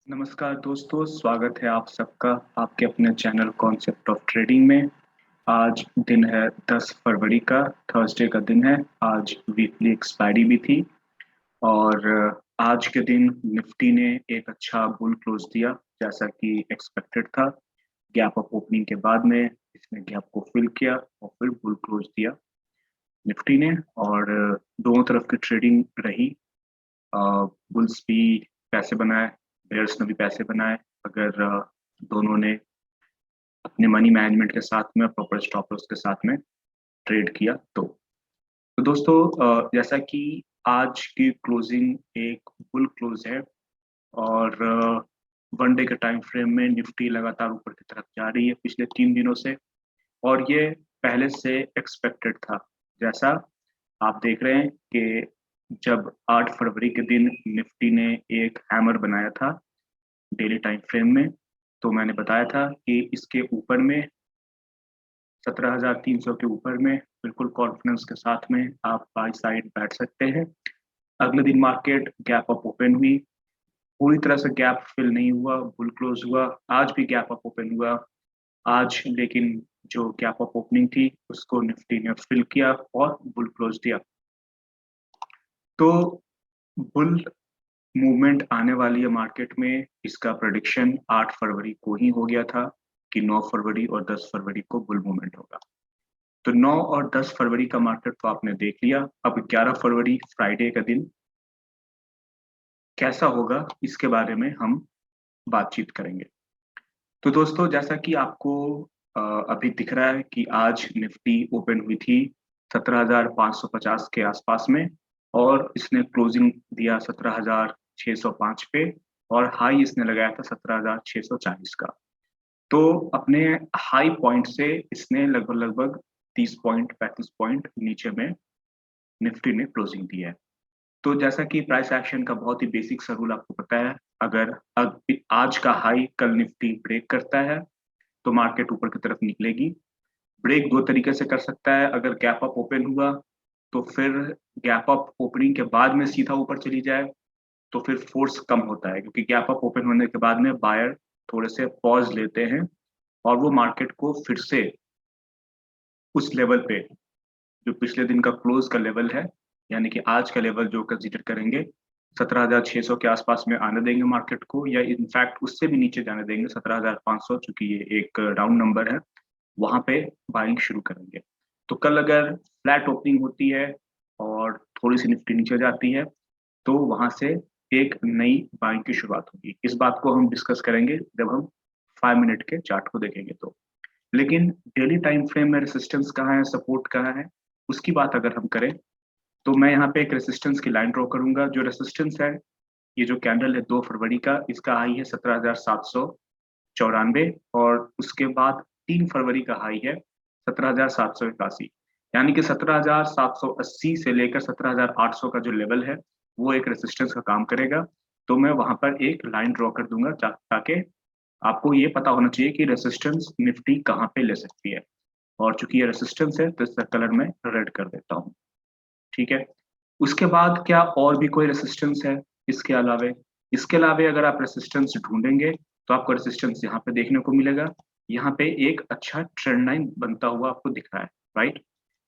नमस्कार दोस्तों, स्वागत है आप सबका आपके अपने चैनल कॉन्सेप्ट ऑफ ट्रेडिंग में। आज दिन है 10 फरवरी का, थर्सडे का दिन है। आज वीकली एक्सपायरी भी थी और आज के दिन निफ्टी ने एक अच्छा बुल क्लोज दिया जैसा कि एक्सपेक्टेड था। गैप अप ओपनिंग के बाद में इसने गैप को फिल किया और फिर बुल क्लोज दिया निफ्टी ने। और दोनों तरफ की ट्रेडिंग रही। बुल्स भी पैसे बनाए, बेयर्स ने भी पैसे बनाए। अगर दोनों ने अपने मनी मैनेजमेंट के साथ में प्रॉपर स्टॉप लॉस के साथ में ट्रेड किया तो दोस्तों, जैसा कि आज की क्लोजिंग एक बुल क्लोज है और वन डे के टाइम फ्रेम में निफ्टी लगातार ऊपर की तरफ जा रही है पिछले 3 दिनों से। और ये पहले से एक्सपेक्टेड था। जैसा आप देख रहे हैं कि जब 8 फरवरी के दिन निफ्टी ने एक हैमर बनाया था डेली टाइम फ्रेम में, तो मैंने बताया था कि इसके ऊपर में 17,300 के ऊपर में बिल्कुल कॉन्फिडेंस के साथ में आप बाई साइड बैठ सकते हैं। अगले दिन मार्केट गैप अप ओपन हुई, पूरी तरह से गैप फिल नहीं हुआ, बुल क्लोज हुआ। आज भी गैप अप ओपन हुआ आज, लेकिन जो गैप अप ओपनिंग थी उसको निफ्टी ने फिल किया और बुल क्लोज दिया। तो बुल मूवमेंट आने वाली है मार्केट में, इसका प्रेडिक्शन 8 फरवरी को ही हो गया था कि 9 फरवरी और 10 फरवरी को बुल मूवमेंट होगा। तो 9 और 10 फरवरी का मार्केट तो आपने देख लिया। अब 11 फरवरी फ्राइडे का दिन कैसा होगा इसके बारे में हम बातचीत करेंगे। तो दोस्तों, जैसा कि आपको अभी दिख रहा है कि आज निफ्टी ओपन हुई थी 17,550 के आसपास में और इसने क्लोजिंग दिया 17,605 पे और हाई इसने लगाया था 17,640 का। तो अपने हाई पॉइंट से इसने लगभग लगभग 30 पॉइंट 35 पॉइंट नीचे में निफ्टी ने क्लोजिंग दी है। तो जैसा कि प्राइस एक्शन का बहुत ही बेसिक सा रूल आपको पता है, अगर आज का हाई कल निफ्टी ब्रेक करता है तो मार्केट ऊपर की तरफ निकलेगी। ब्रेक दो तरीके से कर सकता है। अगर गैप अप ओपन हुआ तो फिर गैप अप ओपनिंग के बाद में सीधा ऊपर चली जाए तो फिर फोर्स कम होता है, क्योंकि गैप अप ओपन होने के बाद में बायर थोड़े से पॉज लेते हैं और वो मार्केट को फिर से उस लेवल पे जो पिछले दिन का क्लोज का लेवल है, यानी कि आज का लेवल जो कंसीडर करेंगे 17,600 के आसपास में आने देंगे मार्केट को, या इनफैक्ट उससे भी नीचे जाने देंगे 17,500, चूंकि ये एक राउंड नंबर है। वहां पे बाइंग शुरू करेंगे। तो कल अगर फ्लैट ओपनिंग होती है और थोड़ी सी निफ्टी नीचे जाती है तो वहां से एक नई बाइंग की शुरुआत होगी। इस बात को हम डिस्कस करेंगे जब हम 5 मिनट के चार्ट को देखेंगे तो। लेकिन डेली टाइम फ्रेम में रेसिस्टेंस कहाँ है, सपोर्ट कहाँ है, उसकी बात अगर हम करें तो मैं यहाँ पे एक रेसिस्टेंस की लाइन ड्रॉ करूंगा। जो रेसिस्टेंस है, ये जो कैंडल है 2 फरवरी का, इसका हाई है 17,794 और उसके बाद 3 फरवरी का हाई है 17,781। यानी कि 17,780 से लेकर 17,800 का जो लेवल है वो एक रेसिस्टेंस का काम करेगा। तो मैं वहां पर एक लाइन ड्रॉ कर दूंगा ताकि आपको ये पता होना चाहिए कि रेसिस्टेंस निफ्टी कहाँ पे ले सकती है। और चूंकि ये रेसिस्टेंस है तो इसका कलर मैं रेड कर देता हूँ। ठीक है। उसके बाद क्या और भी कोई रेसिस्टेंस है इसके अलावे? इसके अलावे अगर आप रेसिस्टेंस ढूंढेंगे तो आपको रेसिस्टेंस यहाँ पे देखने को मिलेगा। यहाँ पे एक अच्छा ट्रेंड लाइन बनता हुआ आपको दिख रहा है, राइट?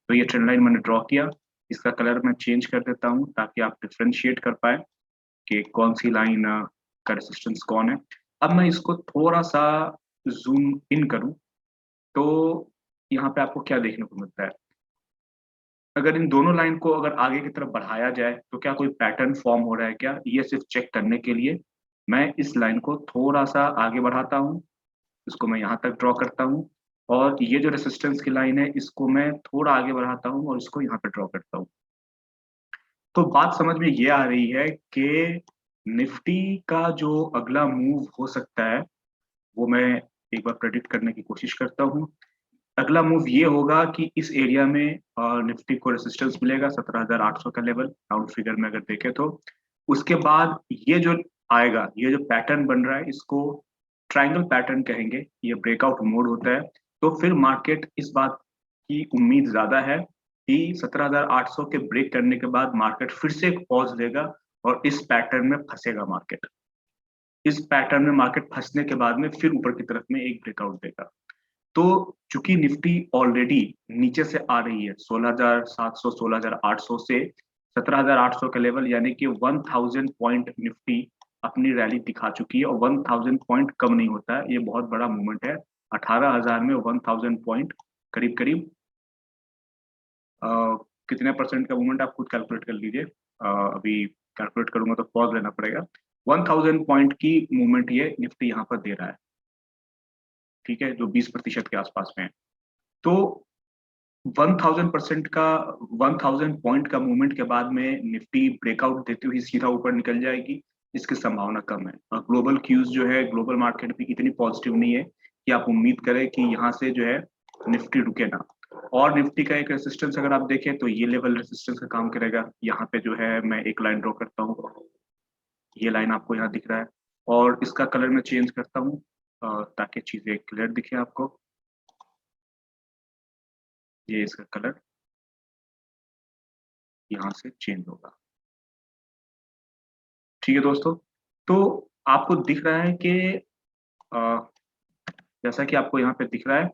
तो ये ट्रेंड लाइन मैंने ड्रॉ किया। इसका कलर मैं चेंज कर देता हूँ ताकि आप डिफ्रेंशिएट कर पाए कि कौन सी लाइन का रेसिस्टेंस कौन है। अब मैं इसको थोड़ा सा जूम इन करूँ तो यहाँ पे आपको क्या देखने को मिलता है? अगर इन दोनों लाइन को अगर आगे की तरफ बढ़ाया जाए तो क्या कोई पैटर्न फॉर्म हो रहा है क्या, ये सिर्फ चेक करने के लिए मैं इस लाइन को थोड़ा सा आगे बढ़ाता हूँ। इसको मैं यहाँ तक ड्रॉ करता हूँ और ये जो रेसिस्टेंस की लाइन है इसको मैं थोड़ा आगे बढ़ाता हूँ और इसको यहाँ पे ड्रॉ करता हूँ। तो बात समझ में ये आ रही है कि निफ्टी का जो अगला मूव हो सकता है वो मैं एक बार प्रेडिक्ट करने की कोशिश करता हूँ। अगला मूव ये होगा कि इस एरिया में निफ्टी को रेसिस्टेंस मिलेगा 17,800 का लेवल, राउंड फिगर में अगर देखें तो। उसके बाद ये जो आएगा, ये जो पैटर्न बन रहा है इसको ट्रायंगल पैटर्न कहेंगे, ये ब्रेकआउट मोड होता है। तो फिर मार्केट इस बात की उम्मीद ज्यादा है कि 17,800 के ब्रेक करने के बाद मार्केट फिर से एक पॉज देगा और इस पैटर्न में फंसेगा मार्केट। इस पैटर्न में मार्केट फंसने के बाद में फिर ऊपर की तरफ में एक ब्रेकआउट देगा। तो चूंकि निफ्टी ऑलरेडी नीचे से आ रही है 16,700 16,800 से 17,800 का लेवल, यानी कि 1000 पॉइंट निफ्टी अपनी रैली दिखा चुकी है और 1000 पॉइंट कम नहीं होता है, ये बहुत बड़ा मूवमेंट है। 18,000 में 1000 पॉइंट करीब करीब कितने परसेंट का मूवमेंट आप खुद कैलकुलेट कर लीजिए। अभी कैलकुलेट करूंगा तो पॉज लेना पड़ेगा। 1000 पॉइंट की मूवमेंट ये निफ्टी यहाँ पर दे रहा है, ठीक है, जो 20% के आसपास में है। तो 1000% का 1000 पॉइंट का मूवमेंट के बाद में निफ्टी ब्रेकआउट देती हुई सीधा ऊपर निकल जाएगी, इसकी संभावना कम है। और ग्लोबल क्यूज जो है, ग्लोबल मार्केट भी इतनी पॉजिटिव नहीं है कि आप उम्मीद करें कि यहाँ से जो है निफ्टी रुके ना। और निफ्टी का एक रेसिस्टेंस अगर आप देखें तो ये लेवल रेसिस्टेंस का काम करेगा। यहाँ पे जो है मैं एक लाइन ड्रॉ करता हूँ, ये लाइन आपको यहाँ दिख रहा है, और इसका कलर मैं चेंज करता हूँ ताकि चीजें क्लियर दिखे आपको। ये इसका कलर यहाँ से चेंज होगा, ठीक है दोस्तों। तो आपको दिख रहा है कि जैसा कि आपको यहाँ पे दिख रहा है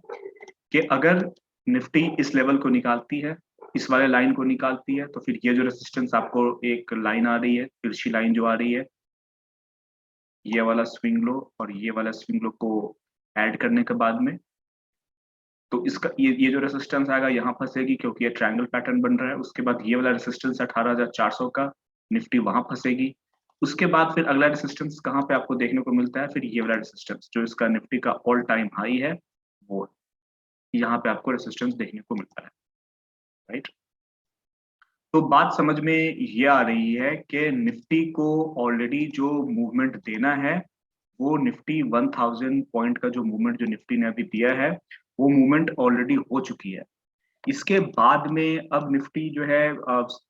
कि अगर निफ्टी इस लेवल को निकालती है, इस वाले लाइन को निकालती है, तो फिर ये जो रेसिस्टेंस आपको एक लाइन आ रही है, तिरछी लाइन जो आ रही है, ये वाला स्विंग लो और ये वाला स्विंग लो को ऐड करने के बाद में, तो इसका ये जो रेसिस्टेंस आएगा यहाँ फंसेगी, क्योंकि ये ट्रायंगल पैटर्न बन रहा है। उसके बाद ये वाला रेसिस्टेंस 18,400 का, निफ्टी वहां फंसेगी। उसके बाद फिर अगला रेसिस्टेंस कहाँ पे आपको देखने को मिलता है, फिर ये वाला रेसिस्टेंस जो इसका निफ्टी का ऑल टाइम हाई है, वो यहाँ पे आपको रेसिस्टेंस देखने को मिलता है, राइट। तो बात समझ में ये आ रही है कि निफ्टी को ऑलरेडी जो मूवमेंट देना है, वो निफ्टी 1000 पॉइंट का जो मूवमेंट जो निफ्टी ने अभी दिया है, वो मूवमेंट ऑलरेडी हो चुकी है। इसके बाद में अब निफ्टी जो है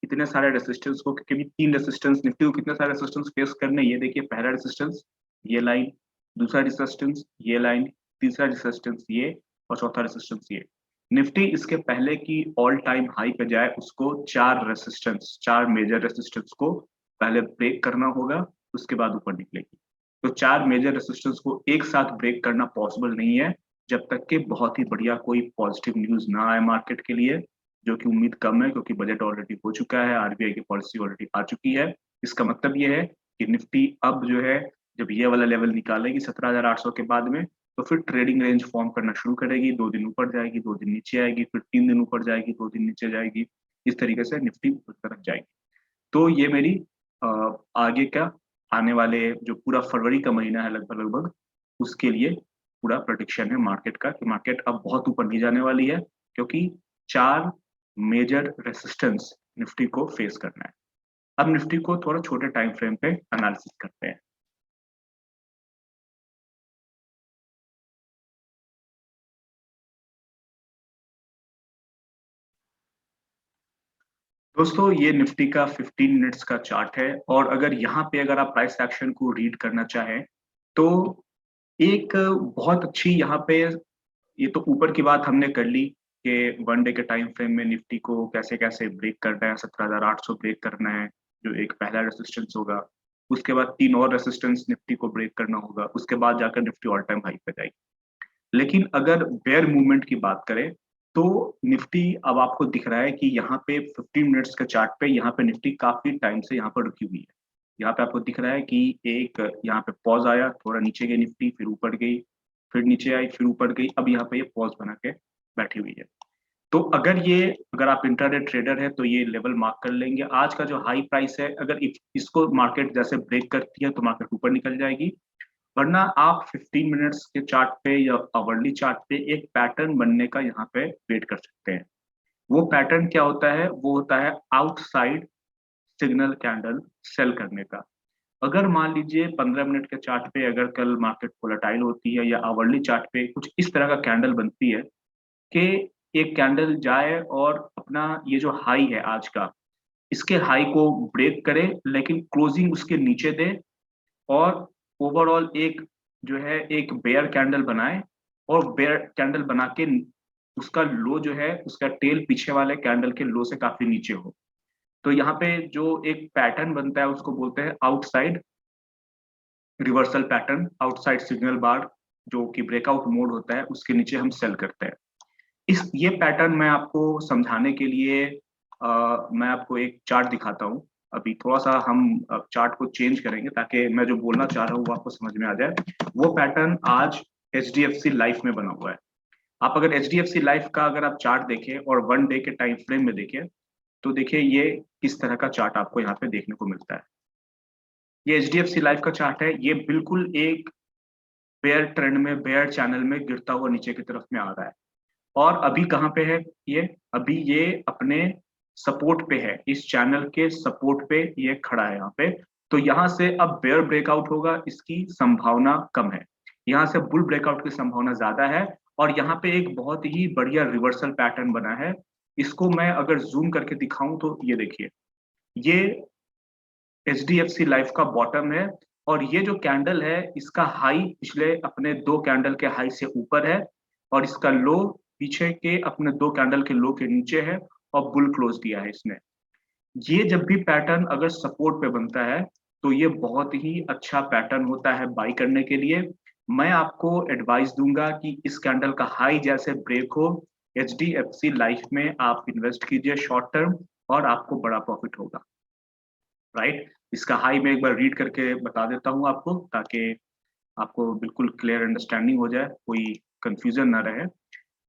इतने सारे रेसिस्टेंस को, क्योंकि 3 रेसिस्टेंस निफ्टी को कितने सारे रेसिस्टेंस फेस करने, ये देखिए, पहला रेसिस्टेंस ये लाइन, दूसरा रेसिस्टेंस ये लाइन, तीसरा रेसिस्टेंस ये, और चौथा रेसिस्टेंस ये। निफ्टी इसके पहले की ऑल टाइम हाई पे जाए, उसको 4 मेजर रेसिस्टेंस को पहले ब्रेक करना होगा, उसके बाद ऊपर निकलेगी। तो 4 मेजर रेसिस्टेंस को एक साथ ब्रेक करना पॉसिबल नहीं है, जब तक कि बहुत ही बढ़िया कोई पॉजिटिव न्यूज ना आए मार्केट के लिए, जो कि उम्मीद कम है, क्योंकि बजट ऑलरेडी हो चुका है, आरबीआई की पॉलिसी ऑलरेडी आ चुकी है। इसका मतलब ये है कि निफ्टी अब जो है, जब ये वाला लेवल निकालेगी 17,800 के बाद में, तो फिर ट्रेडिंग रेंज फॉर्म करना शुरू करेगी। 2 दिन ऊपर जाएगी, 2 दिन नीचे आएगी, फिर 3 दिन ऊपर जाएगी, 2 दिन नीचे जाएगी। इस तरीके से निफ्टी ऊपर तरफ जाएगी। तो ये मेरी आगे का आने वाले जो पूरा फरवरी का महीना है लगभग लगभग, उसके लिए पूरा प्रेडिक्शन है मार्केट का, कि मार्केट अब बहुत ऊपर नहीं जाने वाली है, क्योंकि 4 मेजर रेसिस्टेंस निफ्टी को फेस करना है। अब निफ्टी को थोड़ा छोटे टाइम फ्रेम पे एनालिसिस करते हैं। दोस्तों, ये निफ्टी का 15 मिनट्स का चार्ट है, और अगर यहाँ पे अगर आप प्राइस एक्शन को रीड करना चाहें, तो एक बहुत अच्छी यहाँ पे, ये तो ऊपर की बात हमने कर ली कि 1 डे के टाइम फ्रेम में निफ्टी को कैसे कैसे ब्रेक करना है, 17,800 ब्रेक करना है, जो एक पहला रेसिस्टेंस होगा। उसके बाद 3 और रेसिस्टेंस निफ्टी को ब्रेक करना होगा, उसके बाद जाकर निफ्टी ऑल टाइम हाई पे जाएगी। लेकिन अगर बेयर मूवमेंट की बात करें, तो निफ्टी अब आपको दिख रहा है कि यहाँ पे 15 मिनट्स के चार्ट पे यहाँ पे निफ्टी काफी टाइम से यहाँ पर रुकी हुई है। यहाँ पे आपको दिख रहा है कि एक यहाँ पे पॉज आया, थोड़ा नीचे गई निफ्टी, फिर ऊपर गई, फिर नीचे आई, फिर ऊपर गई, अब यहाँ पे ये पॉज बना के बैठी हुई है। तो अगर आप इंट्राडे ट्रेडर है, तो ये लेवल मार्क कर लेंगे। आज का जो हाई प्राइस है, अगर इसको मार्केट जैसे ब्रेक करती है तो मार्केट ऊपर निकल जाएगी, वरना आप 15 मिनट्स के चार्ट पे या आवरली चार्ट पे एक पैटर्न बनने का यहाँ पे वेट कर सकते हैं। वो पैटर्न क्या होता है, वो होता है आउटसाइड सिग्नल कैंडल सेल करने का। अगर मान लीजिए 15 मिनट के चार्ट पे अगर कल मार्केट वोलेटाइल होती है, या आवरली चार्ट पे कुछ इस तरह का कैंडल बनती है कि एक कैंडल जाए और अपना ये जो हाई है आज का, इसके हाई को ब्रेक करे, लेकिन क्लोजिंग उसके नीचे दे, और ओवरऑल एक जो है एक बेयर कैंडल बनाए, और बेयर कैंडल बना के उसका लो जो है, उसका टेल पीछे वाले कैंडल के लो से काफी नीचे हो, तो यहाँ पे जो एक पैटर्न बनता है उसको बोलते हैं outside reversal pattern outside signal bar जो कि ब्रेकआउट मोड होता है उसके नीचे हम सेल करते हैं। ये पैटर्न मैं आपको समझाने के लिए मैं आपको एक चार्ट दिखाता हूँ। अभी थोड़ा सा हम चार्ट को चेंज करेंगे ताकि मैं जो बोलना चाह रहा हूँ वो आपको समझ में आ जाए। वो पैटर्न आज HDFC लाइफ में बना हुआ है। आप अगर HDFC लाइफ का अगर आप चार्ट देखें और 1 डे के टाइम फ्रेम में देखें तो देखिए ये किस तरह का चार्ट आपको यहाँ पे देखने को मिलता है। ये HDFC लाइफ का चार्ट है। ये बिल्कुल एक बेयर ट्रेंड में, बेयर चैनल में गिरता हुआ नीचे की तरफ में आ रहा है। और अभी कहाँ पे है ये? अभी ये अपने सपोर्ट पे है, इस चैनल के सपोर्ट पे ये खड़ा है यहाँ पे। तो यहाँ से अब बेयर ब्रेकआउट होगा इसकी संभावना कम है, यहाँ से बुल ब्रेकआउट की संभावना ज्यादा है। और यहाँ पे एक बहुत ही बढ़िया रिवर्सल पैटर्न बना है। इसको मैं अगर जूम करके दिखाऊं तो ये देखिए, ये HDFC लाइफ का बॉटम है। और ये जो कैंडल है इसका हाई पिछले अपने 2 कैंडल के हाई से ऊपर है और इसका लो पीछे के अपने 2 कैंडल के लो के नीचे है और बुल क्लोज दिया है इसने। ये जब भी पैटर्न अगर सपोर्ट पे बनता है तो ये बहुत ही अच्छा पैटर्न होता है बाई करने के लिए। मैं आपको एडवाइस दूंगा कि इस कैंडल का हाई जैसे ब्रेक हो HDFC लाइफ में आप इन्वेस्ट कीजिए शॉर्ट टर्म और आपको बड़ा प्रॉफिट होगा। राइट, इसका हाई मैं एक बार रीड करके बता देता हूँ आपको ताकि आपको बिल्कुल क्लियर अंडरस्टैंडिंग हो जाए, कोई कंफ्यूजन ना रहे।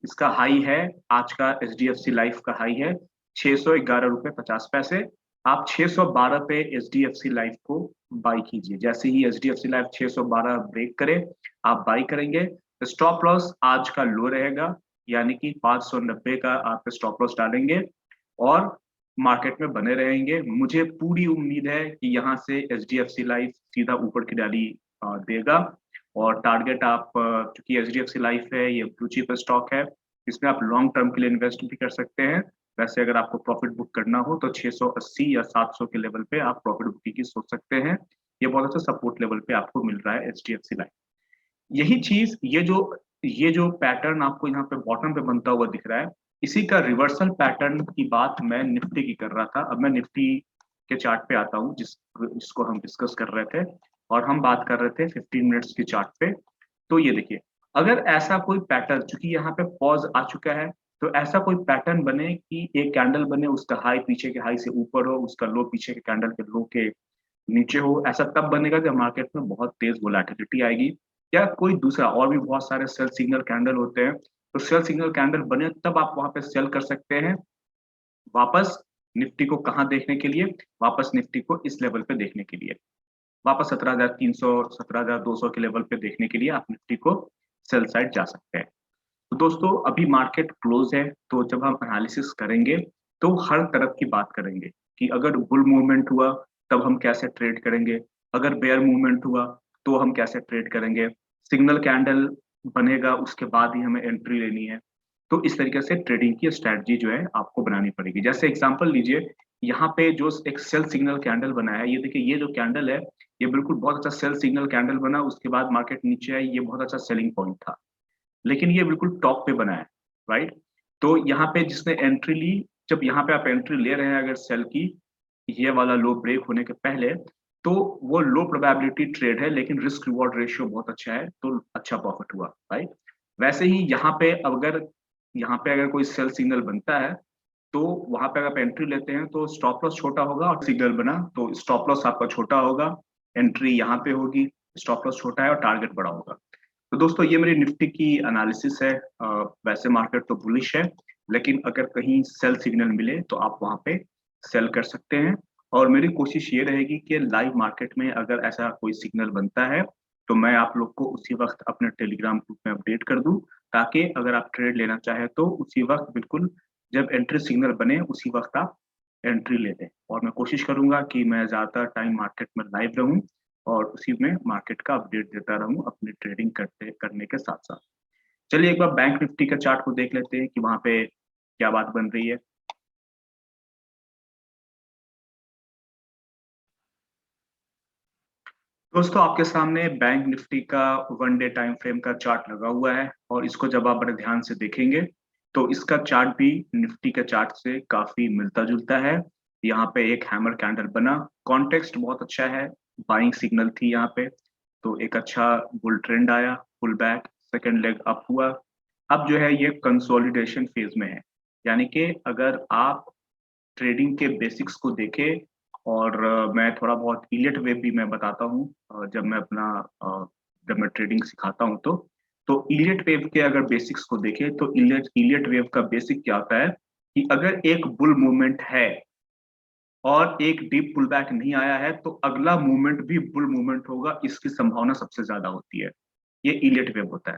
इसका हाई है, आज का HDFC लाइफ का हाई है 611 रुपये 50 पैसे। आप 612 पे HDFC लाइफ को बाई कीजिए। जैसे ही HDFC लाइफ 612 ब्रेक करे आप बाई करेंगे। स्टॉप लॉस आज का लो रहेगा, यानी कि 590 का आप स्टॉप लॉस डालेंगे और मार्केट में बने रहेंगे। मुझे पूरी उम्मीद है कि यहाँ से HDFC लाइफ सीधा ऊपर की डाली देगा। और टारगेट आप चूंकि HDFC लाइफ है ये ब्लू चिप स्टॉक है, इसमें आप लॉन्ग टर्म के लिए इन्वेस्ट भी कर सकते हैं। वैसे अगर आपको प्रॉफिट बुक करना हो तो 680 या 700 के लेवल पे आप प्रॉफिट बुकिंग की सोच सकते हैं। ये बहुत अच्छा सपोर्ट लेवल पे आपको मिल रहा है HDFC लाइफ। यही चीज, ये जो पैटर्न आपको यहाँ पे बॉटम पे बनता हुआ दिख रहा है, इसी का रिवर्सल पैटर्न की बात मैं निफ्टी की कर रहा था। अब मैं निफ्टी के चार्ट पे आता हूँ जिसको हम डिस्कस कर रहे थे और हम बात कर रहे थे 15 मिनट्स के चार्ट पे। तो ये देखिए, अगर ऐसा कोई पैटर्न, चूंकि यहाँ पे पॉज आ चुका है, तो ऐसा कोई पैटर्न बने कि एक कैंडल बने उसका हाई पीछे के हाई से ऊपर हो, उसका लो पीछे के कैंडल के लो के नीचे हो, ऐसा तब बनेगा जब मार्केट में बहुत तेज वोलेटिलिटी आएगी। या कोई दूसरा और भी बहुत सारे सेल सिग्नल कैंडल होते हैं, तो सेल सिग्नल कैंडल बने तब आप वहां पे सेल कर सकते हैं। वापस निफ्टी को कहाँ देखने के लिए? वापस निफ्टी को इस लेवल पे देखने के लिए, वापस 17,300 17,200 के लेवल पे देखने के लिए आप निफ्टी को सेल साइड जा सकते हैं। तो दोस्तों अभी मार्केट क्लोज है, तो जब हम एनालिसिस करेंगे तो हर तरफ की बात करेंगे कि अगर बुल मूवमेंट हुआ तब हम कैसे ट्रेड करेंगे, अगर बेयर मूवमेंट हुआ तो हम कैसे ट्रेड करेंगे, सिग्नल कैंडल बनेगा उसके बाद ही हमें एंट्री लेनी है। तो इस तरीके से ट्रेडिंग की स्ट्रेटजी जो है आपको बनानी पड़ेगी। जैसे एग्जांपल लीजिए, यहाँ पे जो एक सेल सिग्नल कैंडल बना है, ये देखिए, ये जो कैंडल है ये बिल्कुल बहुत अच्छा सेल सिग्नल कैंडल बना, उसके बाद मार्केट नीचे आई, ये बहुत अच्छा सेलिंग पॉइंट था। लेकिन ये बिल्कुल टॉप पे बना है, राइट। तो यहाँ पे जिसने एंट्री ली, जब यहाँ पे आप एंट्री ले रहे हैं अगर सेल की, ये वाला लो ब्रेक होने के पहले, तो वो लो प्रोबेबिलिटी ट्रेड है लेकिन रिस्क रिवॉर्ड रेशियो बहुत अच्छा है, तो अच्छा प्रॉफिट हुआ, राइट। वैसे ही यहाँ पे अगर कोई सेल सिग्नल बनता है तो वहां पे अगर आप एंट्री लेते हैं तो स्टॉप लॉस छोटा होगा, और सिग्नल बना तो स्टॉप लॉस आपका छोटा होगा, एंट्री यहाँ पे होगी, स्टॉप लॉस छोटा है और टारगेट बड़ा होगा। तो दोस्तों ये मेरी निफ्टी की एनालिसिस है। वैसे मार्केट तो बुलिश है, लेकिन अगर कहीं सेल सिग्नल मिले तो आप वहां पे सेल कर सकते हैं। और मेरी कोशिश ये रहेगी कि लाइव मार्केट में अगर ऐसा कोई सिग्नल बनता है तो मैं आप लोग को उसी वक्त अपने टेलीग्राम ग्रुप में अपडेट कर दूं, ताकि अगर आप ट्रेड लेना चाहे तो उसी वक्त बिल्कुल जब एंट्री सिग्नल बने उसी वक्त आप एंट्री ले लें। और मैं कोशिश करूंगा कि मैं ज्यादातर टाइम मार्केट में लाइव रहूं और उसी में मार्केट का अपडेट देता रहूं अपनी ट्रेडिंग करने के साथ साथ। चलिए एक बार बैंक निफ्टी का चार्ट को देख लेते हैं कि वहां पे क्या बात बन रही है। दोस्तों आपके सामने बैंक निफ्टी का 1 डे टाइम फ्रेम का चार्ट लगा हुआ है, और इसको जब आप बड़े ध्यान से देखेंगे तो इसका चार्ट भी निफ्टी के चार्ट से काफी मिलता जुलता है। यहाँ पे एक हैमर कैंडल बना, कॉन्टेक्स्ट बहुत अच्छा है, बाइंग सिग्नल थी यहाँ पे। तो एक अच्छा बुल ट्रेंड आया, pull back, second leg up हुआ। अब जो है ये कंसोलिडेशन फेज में है, यानी कि अगर आप ट्रेडिंग के बेसिक्स को देखें, और मैं थोड़ा बहुत इलियट वेव भी मैं बताता हूँ जब मैं ट्रेडिंग सिखाता हूँ तो इलियट वेव के अगर बेसिक्स को देखें तो इलियट वेव का बेसिक क्या होता है कि अगर एक बुल मूवमेंट है और एक डीप पुल बैक नहीं आया है तो अगला मूवमेंट भी बुल मूवमेंट होगा, इसकी संभावना सबसे ज्यादा होती है। ये इलियट वेव होता है,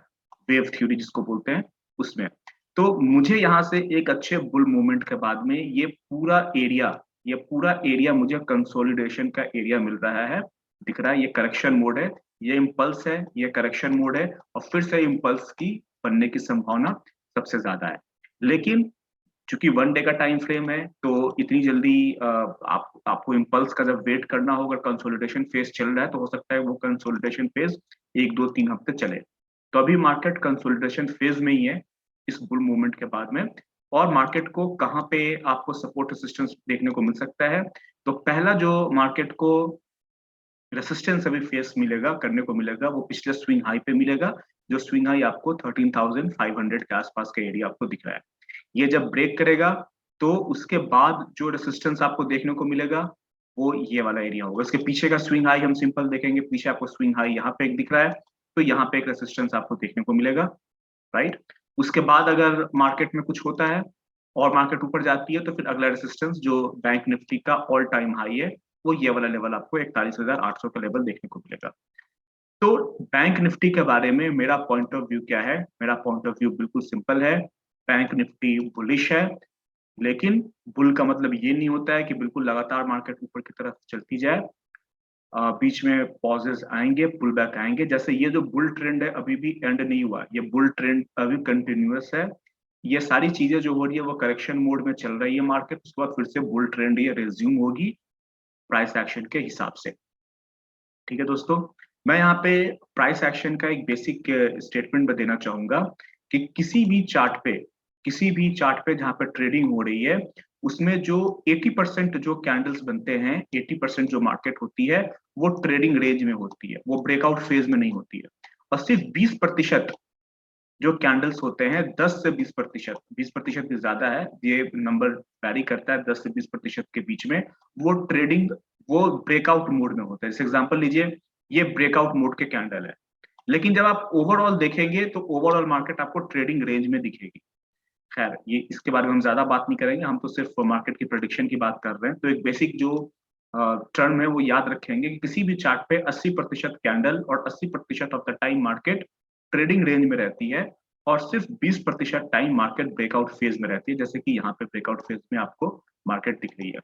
वेव थ्योरी जिसको बोलते हैं उसमें। तो मुझे यहाँ से एक अच्छे बुल मूवमेंट के बाद में ये पूरा एरिया मुझे कंसोलिडेशन का एरिया मिल रहा है, दिख रहा है। ये करेक्शन मोड है, ये इम्पल्स है, ये करेक्शन मोड है, और फिर से इम्पल्स की बनने की संभावना सबसे ज्यादा है। लेकिन चूंकि 1 डे का टाइम फ्रेम है तो इतनी जल्दी आपको इम्पल्स का जब वेट करना होगा, कंसोलिडेशन फेज चल रहा है तो हो सकता है वो कंसोलिडेशन फेज 1 2 3 हफ्ते चले। तो अभी मार्केट कंसोलिडेशन फेज में ही है इस बुल मूवमेंट के बाद में। और मार्केट को कहाँ पे आपको सपोर्ट रेसिस्टेंस देखने को मिल सकता है, तो पहला जो मार्केट को रेसिस्टेंस अभी फेस मिलेगा, करने को मिलेगा, वो पिछले स्विंग हाई पे मिलेगा, जो स्विंग हाई आपको 13,500 के आसपास का एरिया आपको दिख रहा है। ये जब ब्रेक करेगा तो उसके बाद जो रेसिस्टेंस आपको देखने को मिलेगा वो ये वाला एरिया होगा। इसके पीछे का स्विंग हाई हम सिंपल देखेंगे, पीछे आपको स्विंग हाई यहाँ पे एक दिख रहा है, तो यहाँ पे एक रेसिस्टेंस आपको देखने को मिलेगा, राइट। उसके बाद अगर मार्केट में कुछ होता है और मार्केट ऊपर जाती है तो फिर अगला रेसिस्टेंस जो बैंक निफ्टी का ऑल टाइम हाई है वो ये वाला लेवल आपको 41,800 का लेवल देखने को मिलेगा। तो बैंक निफ्टी के बारे में मेरा पॉइंट ऑफ व्यू क्या है? मेरा पॉइंट ऑफ व्यू बिल्कुल सिंपल है। बैंक निफ्टी बुलिश है, लेकिन बुल का मतलब ये नहीं होता है कि बिल्कुल लगातार मार्केट ऊपर की तरफ चलती जाए। बीच में पॉजेस आएंगे, पुल बैक आएंगे। जैसे ये जो बुल ट्रेंड है अभी भी एंड नहीं हुआ, ये बुल ट्रेंड अभी कंटिन्यूअस है। ये सारी चीजें जो हो रही है वो करेक्शन मोड में चल रही है मार्केट, उसके बाद फिर से बुल ट्रेंड ये रिज्यूम होगी प्राइस एक्शन के हिसाब से। ठीक है दोस्तों, मैं यहाँ पे प्राइस एक्शन का एक बेसिक स्टेटमेंट देना चाहूंगा कि किसी भी चार्ट पे जहाँ पे ट्रेडिंग हो रही है उसमें जो 80% जो कैंडल्स बनते हैं, 80% जो मार्केट होती है वो ट्रेडिंग रेंज में होती है, वो ब्रेकआउट फेज में नहीं होती है। और सिर्फ 20% जो कैंडल्स होते हैं, 10 से 20%, 20% भी ज्यादा है, ये नंबर वैरी करता है, 10 से 20% के बीच में वो ब्रेकआउट मोड में होता है। जैसे एग्जांपल लीजिए, ये ब्रेकआउट मोड के कैंडल है, लेकिन जब आप ओवरऑल देखेंगे तो ओवरऑल मार्केट आपको ट्रेडिंग रेंज में दिखेगी। खैर, ये इसके बारे में हम ज्यादा बात नहीं करेंगे, हम तो सिर्फ मार्केट की प्रेडिक्शन की बात कर रहे हैं। तो एक बेसिक जो टर्म है वो याद रखेंगे कि किसी भी चार्ट पे 80% कैंडल और 80% of the time market trading range में रहती है, और सिर्फ 20% टाइम मार्केट ब्रेकआउट फेज में रहती है, जैसे कि यहाँ पे ब्रेकआउट फेज में आपको मार्केट दिख रही है।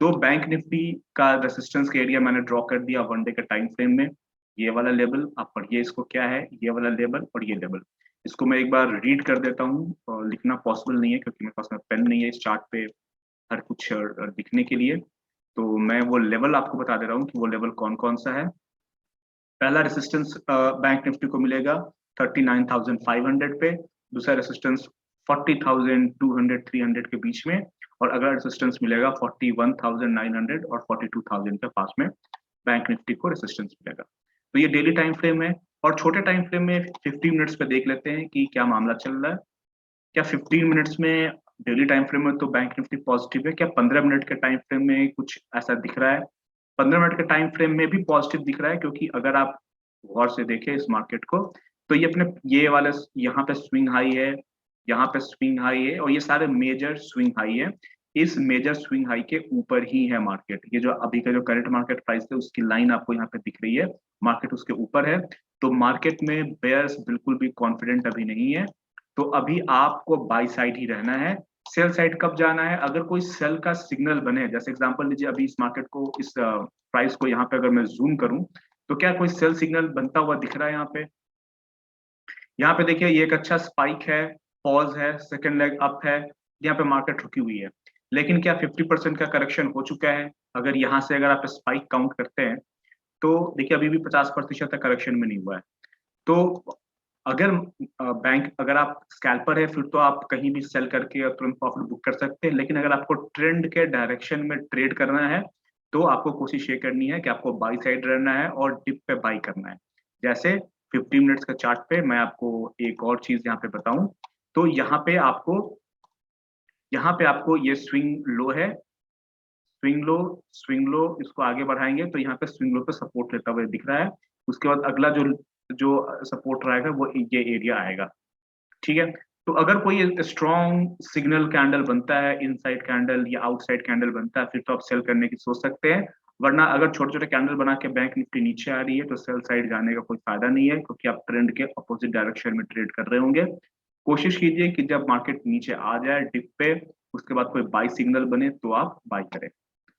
तो बैंक निफ्टी का रेसिस्टेंस का एरिया मैंने ड्रॉ कर दिया 1 डे के टाइम फ्रेम में। ये वाला लेवल आप पढ़िए, इसको क्या है, ये वाला लेवल और ये लेवल। इसको मैं एक बार रीड कर देता हूँ, लिखना पॉसिबल नहीं है क्योंकि मेरे पास में पेन नहीं है इस चार्ट पे हर कुछ दिखने के लिए। तो मैं वो लेवल आपको बता दे रहा हूँ कि वो लेवल कौन कौन सा है। पहला रेसिस्टेंस बैंक निफ्टी को मिलेगा 39,500 पे, दूसरा रेसिस्टेंस 40,200 300 के बीच में, और अगला रेसिस्टेंस मिलेगा 41,900 और 42,000 के पास में बैंक निफ्टी को रेसिस्टेंस मिलेगा। तो ये डेली टाइम फ्रेम है। और छोटे टाइम फ्रेम में 15 मिनट्स पे देख लेते हैं कि क्या मामला चल रहा है। क्या 15 मिनट्स में डेली टाइम फ्रेम में तो बैंक निफ्टी पॉजिटिव है? क्या 15 मिनट के टाइम फ्रेम में कुछ ऐसा दिख रहा है? 15 मिनट के टाइम फ्रेम में भी पॉजिटिव दिख रहा है, क्योंकि अगर आप गौर से देखें इस मार्केट को तो ये वाले यहाँ पे स्विंग हाई है, यहाँ पे स्विंग हाई है, और ये सारे मेजर स्विंग हाई है। इस मेजर स्विंग हाई के ऊपर ही है मार्केट। ये जो अभी का जो करंट मार्केट प्राइस है उसकी लाइन आपको यहाँ पे दिख रही है, मार्केट उसके ऊपर है। तो मार्केट में बेयर्स बिल्कुल भी कॉन्फिडेंट अभी नहीं है, तो अभी आपको बाई साइड ही रहना है। सेल साइड कब जाना है? अगर कोई सेल का सिग्नल बने, जैसे एग्जांपल लीजिए अभी इस मार्केट को, इस प्राइस को यहाँ पे अगर मैं जूम करूं तो क्या कोई सेल सिग्नल बनता हुआ दिख रहा है यहाँ पे? यहाँ पे देखिए, ये एक अच्छा स्पाइक है, पॉज है, सेकेंड लेग अप है, यहाँ पे मार्केट रुकी हुई है। लेकिन क्या 50% का करेक्शन हो चुका है? अगर यहाँ से अगर आप स्पाइक काउंट करते हैं तो देखिए अभी भी 50% तक करेक्शन में नहीं हुआ है। तो अगर अगर आप स्कैल्पर है फिर तो आप कहीं भी सेल करके तुरंत प्रॉफिट बुक कर सकते हैं, लेकिन अगर आपको ट्रेंड के डायरेक्शन में ट्रेड करना है तो आपको कोशिश ये करनी है कि आपको बाई साइड रहना है और डिप पे बाई करना है। जैसे 50 मिनट्स का चार्ट पे मैं आपको एक और चीज यहाँ पे बताऊं, तो यहाँ पे आपको ये स्विंग लो है, स्विंग लो इसको आगे बढ़ाएंगे तो यहाँ पे स्विंग लो पे सपोर्ट लेता हुआ दिख रहा है। उसके बाद अगला जो जो सपोर्ट रहेगा वो ये एरिया आएगा, ठीक है। तो अगर कोई स्ट्रॉन्ग सिग्नल कैंडल बनता है, इनसाइड कैंडल या आउटसाइड कैंडल बनता है, फिर तो आप सेल करने की सोच सकते हैं। वरना अगर छोटे छोटे कैंडल बना के बैंक निफ्टी नीचे आ रही है तो सेल साइड जाने का कोई फायदा नहीं है, क्योंकि आप ट्रेंड के अपोजिट डायरेक्शन में ट्रेड कर रहे होंगे। कोशिश कीजिए कि जब मार्केट नीचे आ जाए डिप पे, उसके बाद कोई बाई सिग्नल बने तो आप बाई करें।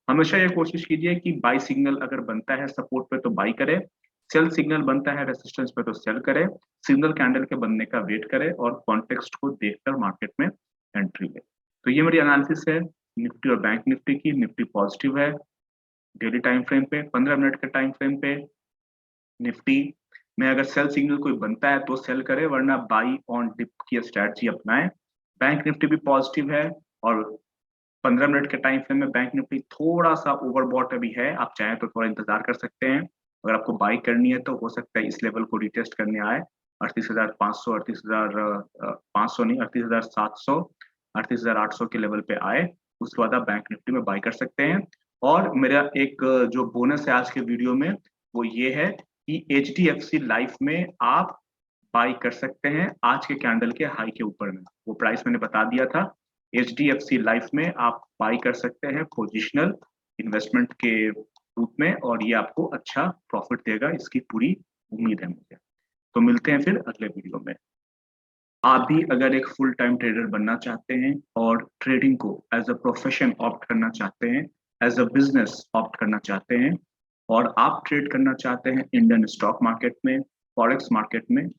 हमेशा ये कोशिश कीजिए कि बाई सिग्नल अगर बनता है सपोर्ट पे तो बाई करें, सेल सिग्नल बनता है रेसिस्टेंस पे तो सेल करें, सिग्नल कैंडल के बनने का वेट करें और कॉन्टेक्स्ट को देखकर मार्केट में एंट्री ले। तो ये मेरी एनालिसिस है निफ्टी और बैंक निफ्टी की। निफ्टी पॉजिटिव है डेली टाइम फ्रेम पे, 15 मिनट के टाइम फ्रेम पे निफ्टी में अगर सेल सिग्नल कोई बनता है तो सेल करें, वरना बाई ऑन डिप की स्ट्रैटेजी अपनाएं। बैंक निफ्टी भी पॉजिटिव है और 15 मिनट के टाइम फ्रेम में बैंक निफ्टी थोड़ा सा ओवरबॉट अभी है, आप चाहें तो थोड़ा इंतजार कर सकते हैं। अगर आपको बाई करनी है तो हो सकता है इस लेवल को रिटेस्ट करने आए, 38,500, 38,500 नहीं, 38,700, 38,800 के लेवल पे आए, उसके बाद आप बैंक निफ्टी में बाई कर सकते हैं। और मेरा एक जो बोनस है आज के वीडियो में वो ये है कि HDFC लाइफ में आप बाई कर सकते हैं आज के कैंडल के हाई के ऊपर में, वो प्राइस मैंने बता दिया था। HDFC लाइफ में आप बाई कर सकते हैं पोजिशनल इन्वेस्टमेंट के रूप में, और ये आपको अच्छा प्रॉफिट देगा, इसकी पूरी उम्मीद है मुझे। तो मिलते हैं फिर अगले वीडियो में। आप भी अगर एक फुल टाइम ट्रेडर बनना चाहते हैं और ट्रेडिंग को एज अ प्रोफेशन ऑप्ट करना चाहते हैं, एज अ बिजनेस ऑप्ट करना चाहते हैं, और आप ट्रेड करना चाहते हैं इंडियन स्टॉक मार्केट में, फॉरेक्स मार्केट में,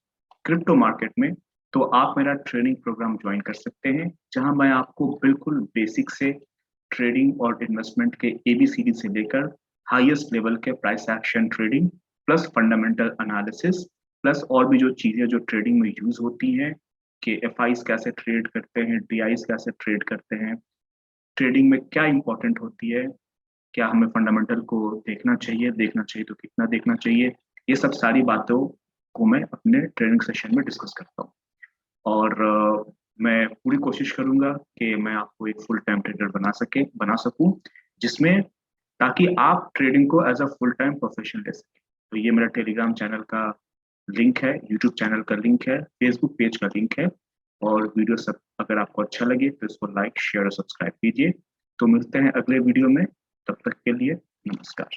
क्रिप्टो मार्केट में, तो आप मेरा ट्रेनिंग प्रोग्राम ज्वाइन कर सकते हैं, जहां मैं आपको बिल्कुल बेसिक से ट्रेडिंग और इन्वेस्टमेंट के ABCD से लेकर हाईएस्ट लेवल के price action trading plus fundamental analysis plus और भी जो चीजें जो ट्रेडिंग में यूज होती हैं, कि FIs कैसे ट्रेड करते हैं, DIs कैसे ट्रेड करते हैं, ट्रेडिंग में क्या इंपॉर्टेंट होती है, क्या हमें फंडामेंटल को देखना चाहिए तो कितना देखना चाहिए, ये सब सारी बातों को मैं अपने ट्रेनिंग सेशन में डिस्कस करता हूँ। और मैं पूरी कोशिश करूंगा कि मैं आपको एक फुल टाइम ट्रेडर बना सकूं, जिसमें ताकि आप ट्रेडिंग को as a full time profession ले सकें। तो ये मेरा टेलीग्राम चैनल का लिंक है, यूट्यूब चैनल का लिंक है, फेसबुक पेज का लिंक है, और वीडियो सब अगर आपको अच्छा लगे तो इसको लाइक शेयर और सब्सक्राइब कीजिए। तो मिलते हैं अगले वीडियो में, तब तक के लिए नमस्कार।